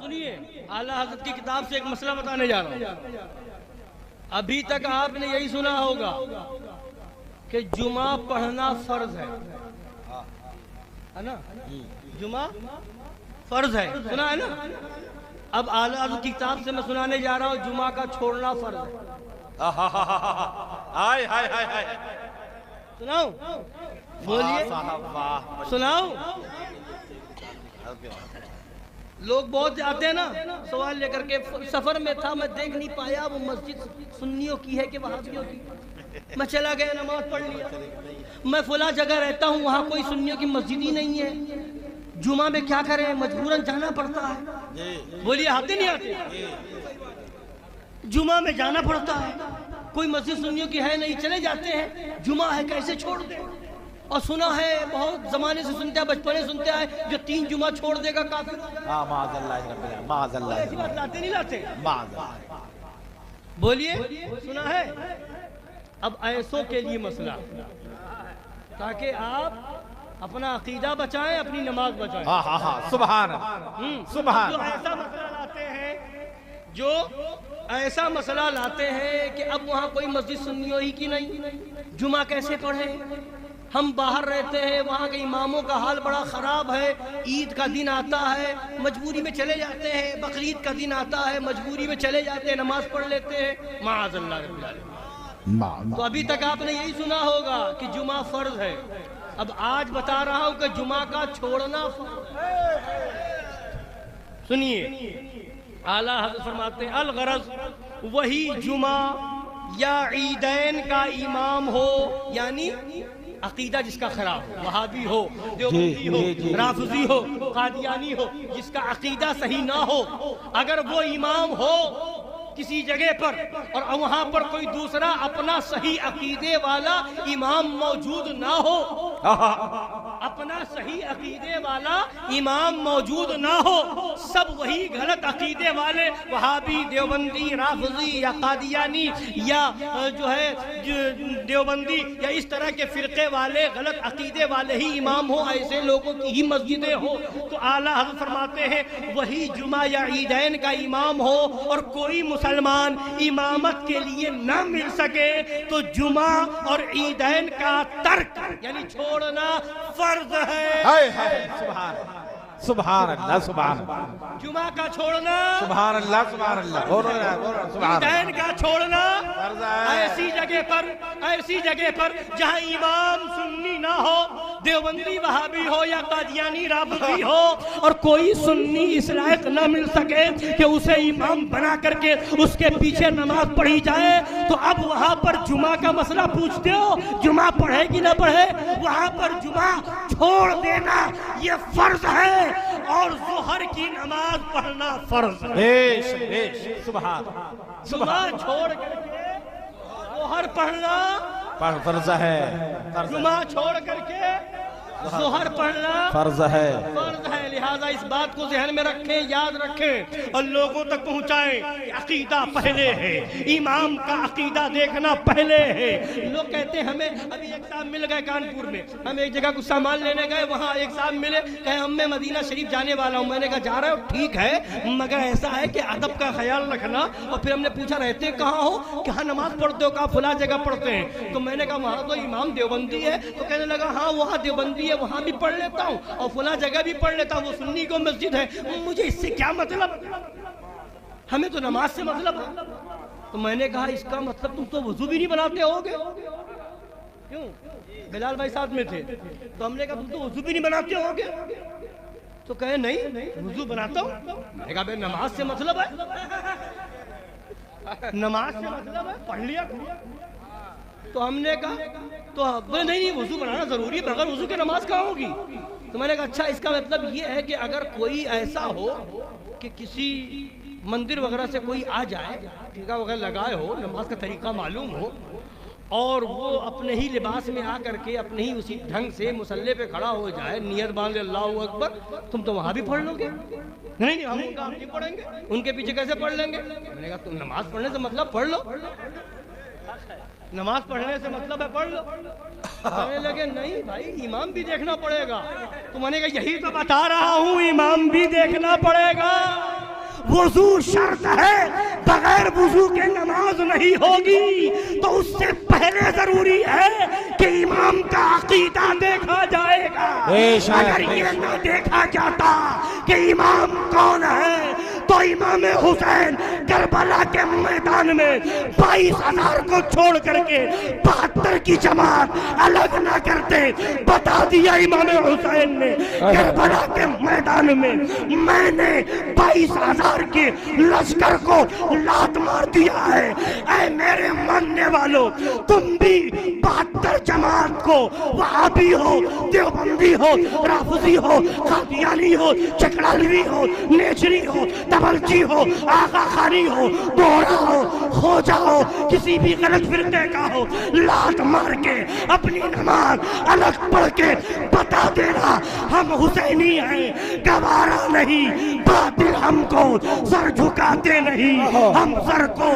سنیے اعلیٰ حضرت کی کتاب سے ایک مسئلہ بتانے جا رہا ہوں. ابھی تک آپ نے یہی سنا ہوگا کہ جمعہ پڑھنا فرض ہے نا؟ جمعہ فرض ہے، سنا ہے نا؟ اب اعلیٰ حضرت کی کتاب سے میں سنانے جا رہا ہوں جمعہ کا چھوڑنا فرض ہے. ہائے ہائے ہائے ہائے، سناؤ؟ بولیے، سناؤ. لوگ بہت جاتے ہیں نا سوال لے کر کے، سفر میں تھا میں دیکھ نہیں پایا وہ مسجد سنیوں کی ہے کہ وہابیوں کی. میں چلا گیا نماز پڑھ لیا. میں فلاں جگہ رہتا ہوں وہاں کوئی سنیوں کی مسجد ہی نہیں ہے. جمعہ میں کیا کریں، مجبوراً جانا پڑتا ہے. بولیے آتے نہیں آتے؟ جمعہ میں جانا پڑتا ہے. کوئی مسجد سنیوں کی ہے نہیں، چلے جاتے ہیں. جمعہ ہے کیسے چھوڑ دیں؟ اور سنا ہے بہت زمانے سے سنتے ہیں، بچپنے سنتے ہیں جو 3 جمعہ چھوڑ دے گا کافر ہو جائے گا. معاذ اللہ، معاذ اللہ. ایسی بات لاتے نہیں لاتے؟ معاذ اللہ. بولیے، سنا ہے؟ اب ایسوں کے لیے مسئلہ، تاکہ آپ اپنا عقیدہ بچائیں، اپنی نماز بچائیں. سبحان سبحان. جو ایسا مسئلہ لاتے ہیں، جو ایسا مسئلہ لاتے ہیں کہ اب وہاں کوئی مسجد سنیوں ہی کی نہیں، جمعہ کیسے پڑھیں؟ ہم باہر رہتے ہیں، وہاں کے اماموں کا حال بڑا خراب ہے. عید کا دن آتا ہے مجبوری میں چلے جاتے ہیں، بقرعید کا دن آتا ہے مجبوری میں چلے جاتے ہیں، نماز پڑھ لیتے ہیں. معاذ اللہ رب العالمین. تو ابھی تک آپ نے یہی سنا ہوگا کہ جمعہ فرض ہے. اب آج بتا رہا ہوں کہ جمعہ کا چھوڑنا فرض ہے. سنیے اعلیٰ حضرت فرماتے ہیں الغرض وہی جمعہ یا عیدین کا امام ہو، یعنی عقیدہ جس کا خراب ہو، وہابی ہو، دیوبندی ہو، رافضی ہو، قادیانی ہو، جس کا عقیدہ صحیح نہ ہو، اگر وہ امام ہو کسی جگہ پر اور وہاں پر کوئی دوسرا اپنا صحیح عقیدے والا امام موجود نہ ہو، اپنا صحیح عقیدے والا امام موجود نہ ہو، سب وہی غلط عقیدے والے وہابی، دیوبندی، رافضی یا قادیانی یا جو ہے دیوبندی یا اس طرح کے فرقے والے غلط عقیدے والے ہی امام ہو، ایسے لوگوں کی ہی مسجدیں ہو، تو اعلیٰ حضرت فرماتے ہیں وہی جمعہ یا عیدین کا امام ہو اور کوئی مسلمان امامت کے لیے نہ مل سکے تو جمعہ اور عیدین کا ترک یعنی چھوڑنا فرض ہے. سبحان سبحان اللہ. سبحان جمعہ کا چھوڑنا، سبحان اللہ. سبحان اللہ. عیدین کا چھوڑنا ایسی جگہ پر جہاں امام سنی نہ ہو، دیوبندی وہابی ہو یا قادیانی رافضی ہو، اور کوئی سنی اس لائق نہ مل سکے کہ اسے امام بنا کر کے اس کے پیچھے نماز پڑھی جائے، تو اب وہاں پر جمعہ کا مسئلہ پوچھتے ہو جمعہ پڑھے کہ نہ پڑھے؟ وہاں پر جمعہ چھوڑ دینا یہ فرض ہے اور ظہر کی نماز پڑھنا فرض ہے. سبحان. جمعہ چھوڑ کر کے ظہر پڑھنا فرض ہے. جمعہ چھوڑ کر کے ظہر پڑھنا فرض ہے. فرض ہے. لہذا اس بات کو ذہن میں رکھیں، یاد رکھیں اور لوگوں تک پہنچائیں کہ عقیدہ پہلے ہے، امام کا عقیدہ دیکھنا پہلے ہے. لوگ کہتے ہیں ہمیں ابھی ایک صاحب مل گئے کانپور میں، ہم ایک جگہ کچھ سامان لینے گئے، وہاں ایک صاحب ملے، کہے ہم میں مدینہ شریف جانے والا ہوں. میں نے کہا جا رہے ہو؟ ٹھیک ہے مگر ایسا ہے کہ ادب کا خیال رکھنا. اور پھر ہم نے پوچھا رہتے کہاں ہو؟ کہاں نماز پڑھتے ہو؟ کہا فلاں جگہ پڑھتے ہیں. تو میں نے کہا وہاں تو امام دیوبندی ہے. تو کہنے لگا ہاں وہاں دیوبندی ہے، وہاں بھی پڑھ لیتا ہوں اور فلاں جگہ بھی پڑھ لیتا ہوں، وہ سنی کو مسجد ہے. مجھے اس سے کیا مطلب، ہمیں تو نماز سے مطلب ہے. تو میں نے کہا اس کا مطلب تم تو وضو بھی نہیں بناتے ہوگے. کیوں؟ بلال بھائی ساتھ میں تھے. تو ہم نے کہا تم تو وضو بھی نہیں بناتے ہوگے. تو کہے نہیں وضو بناتا ہوں. میں نے کہا بھائی نماز سے مطلب ہے، نماز سے مطلب ہے پڑھ لیا. تو ہم نے کہا تو نہیں وضو بنانا ضروری ہے، بغیر وضو کے نماز کہاں ہوگی. تو میں نے کہا اچھا اس کا مطلب یہ ہے کہ اگر کوئی ایسا ہو کہ کسی مندر وغیرہ سے کوئی آ جائے، ٹھیکہ وغیرہ لگائے ہو، نماز کا طریقہ معلوم ہو، اور وہ اپنے ہی لباس میں آ کر کے اپنے ہی اسی ڈھنگ سے مصلی پہ کھڑا ہو جائے، نیت باندھ لے اللہ اکبر، تم تو وہاں بھی پڑھ لو گے؟ نہیں ہم ان کا آپ نہیں پڑھیں گے، ان کے پیچھے کیسے پڑھ لیں گے؟ میں نے کہا تم نماز پڑھنے سے مطلب پڑھ لو، نماز پڑھنے سے مطلب ہے پڑھ لو. کہنے لگے نہیں بھائی امام بھی دیکھنا پڑے گا. تو میں نے کہا یہی تو بتا رہا ہوں امام بھی دیکھنا پڑے گا. وضو شرط ہے، بغیر وضو کے نماز نہیں ہوگی، تو اس سے پہلے ضروری ہے کہ امام کا عقیدہ دیکھا جائے گا۔ اگر یہ نہ دیکھا جاتا کہ امام کون ہے تو امام حسین کربلا کے میدان میں 22,000 کو چھوڑ کر کے 72 کی جماعت الگ نہ کرتے۔ بتا دیا امام حسین نے کربلا کے میدان میں نے 22,000 کے لشکر کو لات مار دیا ہے۔ اے میرے ماننے والوں، تم بھی 72 جماعت کو، وہابی ہو، دیوبندی ہو، رافضی ہو، قادیانی ہو، چکڑالوی ہو، نیچری ہو، تبلچی ہو، آقا خانی ہو، دوہرا ہو جاؤ، کسی بھی غلط فرقے کا ہو، لات مار کے اپنی نماز الگ پڑھ کے بتا دینا ہم حسینی ہیں، گوارا نہیں، باطل ہم کو سر جھکاتے نہیں، ہم سر کو